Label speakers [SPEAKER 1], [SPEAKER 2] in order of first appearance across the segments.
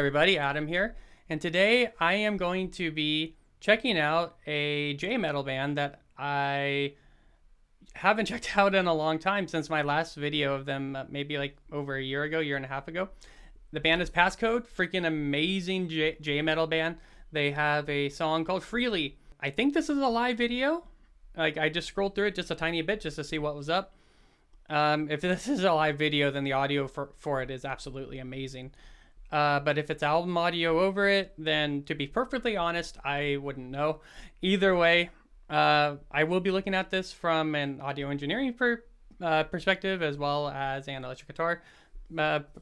[SPEAKER 1] everybody, Adam here, and today I am going to be checking out a J-metal band that I haven't checked out in a long time, since my last video of them, maybe like over a year ago, year and a half ago. The band is PassCode, freaking amazing J-metal band. They have a song called Freely. I think this is a live video. Like, I just scrolled through it just a tiny bit just to see what was up. If this is a live video, then the audio for it is absolutely amazing. But if it's album audio over it, then to be perfectly honest, I wouldn't know. Either way, I will be looking at this from an audio engineering perspective, as well as an electric guitar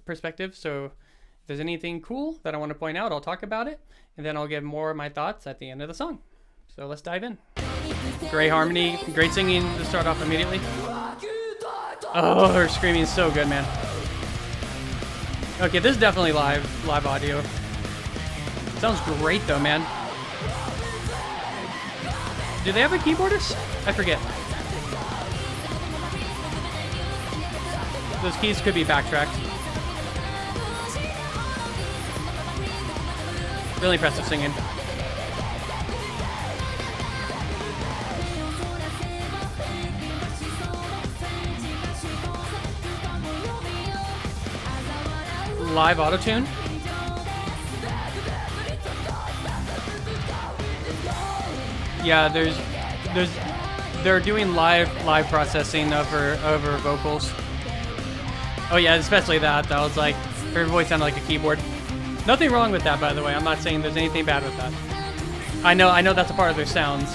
[SPEAKER 1] perspective. So if there's anything cool that I want to point out, I'll talk about it, and then I'll give more of my thoughts at the end of the song. So let's dive in. Great harmony, great singing to start off immediately. Oh, her screaming is so good, man. Okay, this is definitely live audio. Sounds great though, man. Do they have a keyboardist? I forget. Those keys could be backtracked. Really impressive singing. Live auto-tune. Yeah, they're doing live processing of her vocals. Oh yeah, especially that. That was like, her voice sounded like a keyboard. Nothing wrong with that, by the way. I'm not saying there's anything bad with that. I know that's a part of their sounds.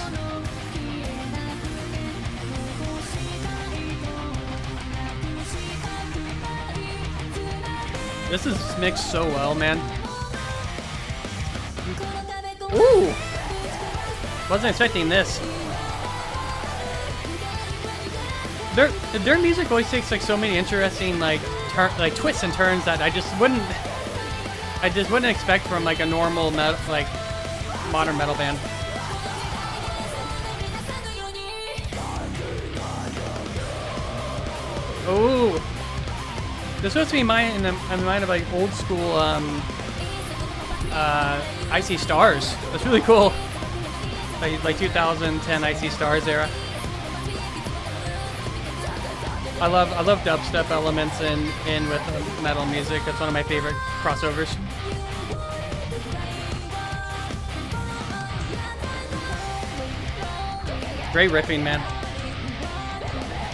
[SPEAKER 1] This is mixed so well, man. Ooh! Wasn't expecting this. Their music always takes like so many interesting like twists and turns that I just wouldn't expect from like a normal modern metal band. Ooh! This supposed to be in the mind of like old school Icy Stars. That's really cool. Like 2010 Icy Stars era. I love dubstep elements in with metal music. That's one of my favorite crossovers. Great riffing, man.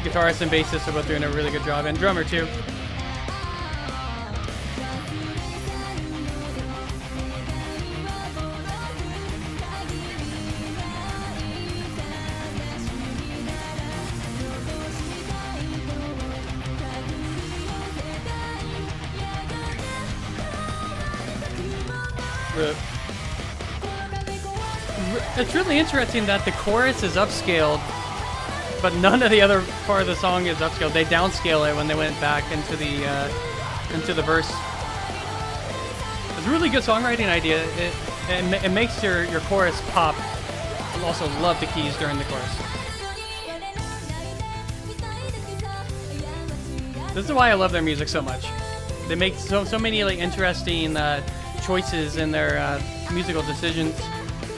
[SPEAKER 1] Guitarist and bassist are both doing a really good job, and drummer too. It's really interesting that the chorus is upscaled, but none of the other part of the song is upscaled. They downscale it when they went back into the verse. It's a really good songwriting idea. It makes your chorus pop. I also love the keys during the chorus. This is why I love their music so much. They make so many like interesting choices in their musical decisions,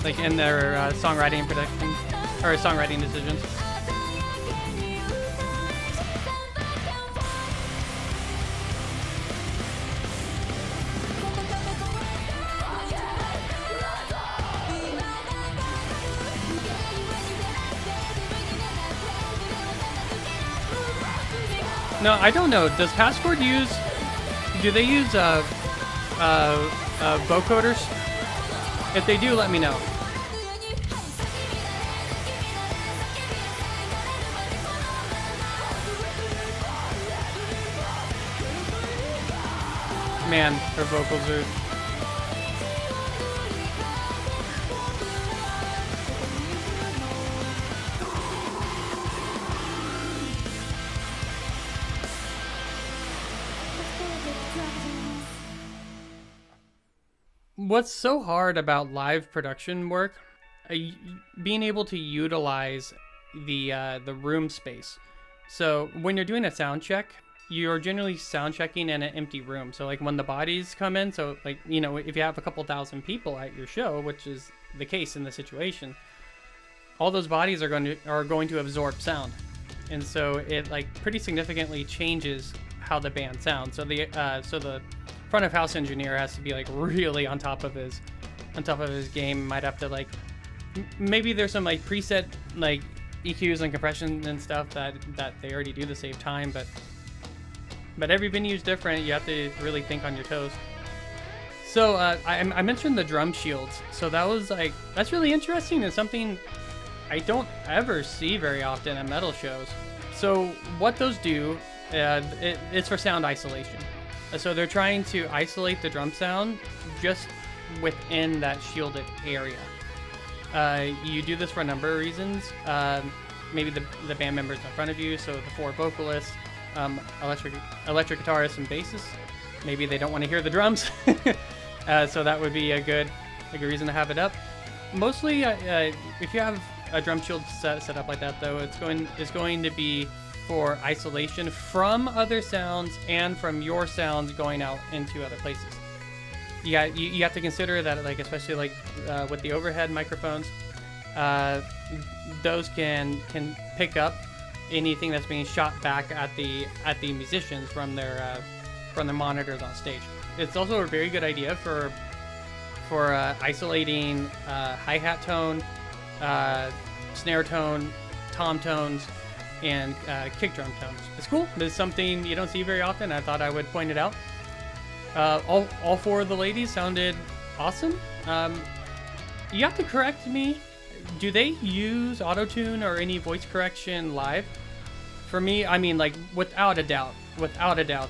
[SPEAKER 1] like in their songwriting production or songwriting decisions. No, I don't know. Does PassCode do they use vocoders? If they do, let me know. Man, her vocals are... What's so hard about live production work, being able to utilize the room space. So when you're doing a sound check, you're generally sound checking in an empty room. So like when the bodies come in, so like, you know, if you have a couple thousand people at your show, which is the case in the situation, all those bodies are going to absorb sound. And so it like pretty significantly changes how the band sounds. So the front of house engineer has to be like really on top of his game. Might have to like, maybe there's some like preset like EQs and compression and stuff that they already do to save time, but every venue is different. You have to really think on your toes. So I mentioned the drum shields. So that's really interesting and something I don't ever see very often at metal shows. So what those do, it's for sound isolation. So they're trying to isolate the drum sound just within that shielded area. You do this for a number of reasons. Maybe the band members in front of you, so the 4 vocalists, electric guitarists and bassists. Maybe they don't want to hear the drums, so that would be a good reason to have it up. Mostly, if you have a drum shield set up like that, though, it's going to be for isolation from other sounds and from your sounds going out into other places. You have to consider that, like, especially like with the overhead microphones, those can pick up anything that's being shot back at the musicians from their monitors on stage. It's also a very good idea for isolating hi-hat tone, snare tone, tom tones, and kick drum tones. It's cool. It's something you don't see very often. I thought I would point it out. All 4 of the ladies sounded awesome. You have to correct me. Do they use auto-tune or any voice correction live? For me, I mean, like, without a doubt,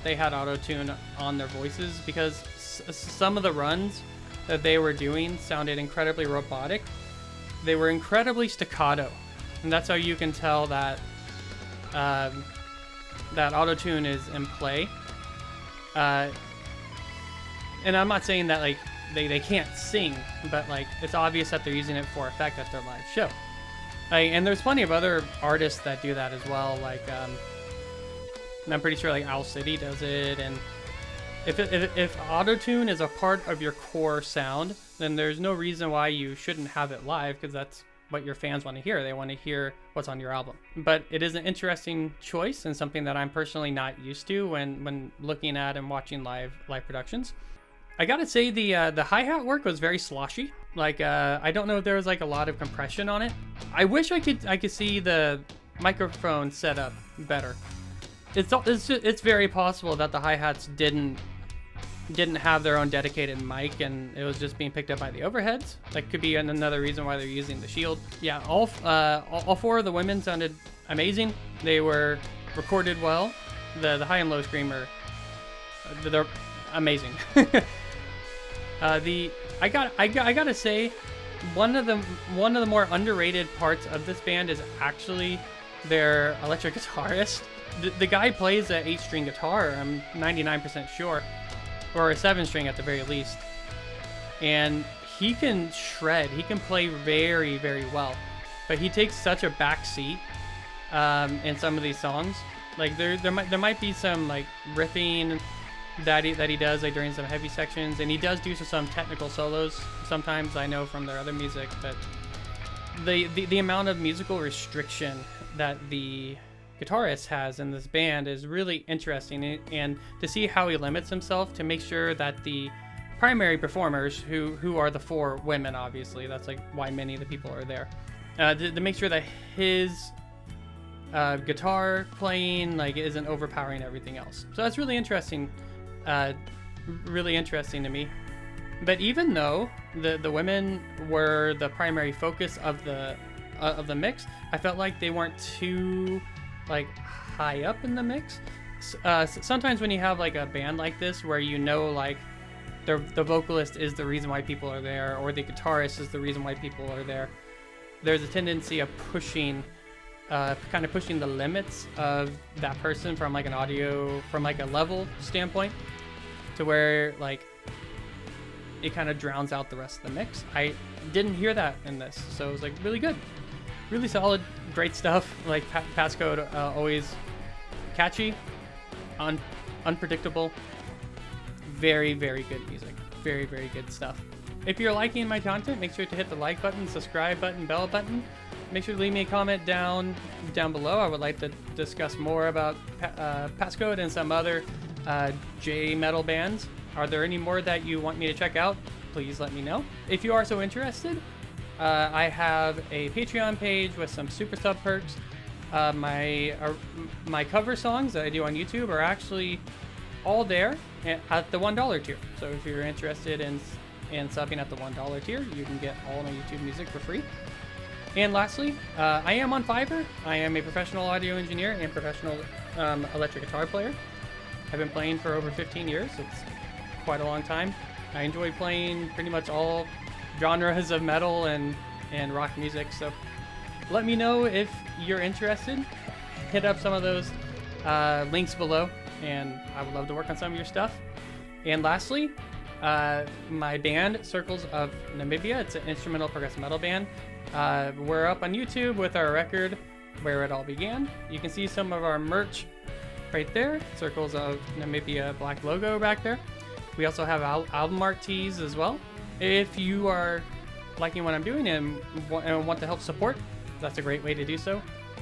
[SPEAKER 1] they had auto-tune on their voices, because some of the runs that they were doing sounded incredibly robotic. They were incredibly staccato, and that's how you can tell that that auto-tune is in play. And I'm not saying that like they can't sing, but like it's obvious that they're using it for effect at their live show. And there's plenty of other artists that do that as well. Like I'm pretty sure like Owl City does it. And if auto-tune is a part of your core sound, then there's no reason why you shouldn't have it live, because that's what your fans want to hear. They want to hear what's on your album. But it is an interesting choice and something that I'm personally not used to when looking at and watching live productions. I gotta say the hi-hat work was very sloshy. Like I don't know if there was like a lot of compression on it. I wish I could see the microphone set up better. It's very possible that the hi-hats didn't have their own dedicated mic and it was just being picked up by the overheads. That could be another reason why they're using the shield. Yeah, all 4 of the women sounded amazing. They were recorded well. The high and low screamer, they're amazing. I gotta say, one of the more underrated parts of this band is actually their electric guitarist. The guy plays an 8-string guitar, I'm 99% sure, or a 7-string at the very least, and he can shred. He can play very, very well, but he takes such a back seat in some of these songs. Like there might be some like riffing that he does like during some heavy sections, and he does do some technical solos sometimes, I know from their other music, but the amount of musical restriction that the guitarist has in this band is really interesting, and to see how he limits himself to make sure that the primary performers, who are the 4 women, obviously that's like why many of the people are there, to make sure that his guitar playing like isn't overpowering everything else. So that's really interesting to me. But even though the women were the primary focus of the mix, I felt like they weren't too like high up in the mix. Sometimes when you have like a band like this where you know like the vocalist is the reason why people are there, or the guitarist is the reason why people are there, there's a tendency of pushing the limits of that person from like an audio, from like a level standpoint, to where like it kind of drowns out the rest of the mix. I didn't hear that in this, so it was like really good, really solid, great stuff. Like PassCode, always catchy, unpredictable. Very, very good music. Very, very good stuff. If you're liking my content, make sure to hit the like button, subscribe button, bell button. Make sure to leave me a comment down below. I would like to discuss more about PassCode and some other J metal bands. Are there any more that you want me to check out? Please let me know. If you are so interested, I have a Patreon page with some super sub perks. My cover songs that I do on YouTube are actually all there at the $1 tier. So if you're interested in subbing at the $1 tier, you can get all my YouTube music for free. And lastly, I am on Fiverr. I am a professional audio engineer and professional electric guitar player. I've been playing for over 15 years. It's quite a long time. I enjoy playing pretty much all genres of metal and rock music. So let me know if you're interested. Hit up some of those links below, and I would love to work on some of your stuff. And lastly, my band, Circles of Namibia. It's an instrumental progressive metal band. We're up on YouTube with our record, Where It All Began. You can see some of our merch right there. Circles of Namibia black logo back there. We also have album art tees as well. If you are liking what I'm doing and want to help support, that's a great way to do so.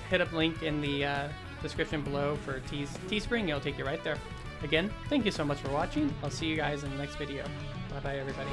[SPEAKER 1] Hit up the link in the description below for Teespring. It'll take you right there. Again, thank you so much for watching. I'll see you guys in the next video. Bye bye, everybody.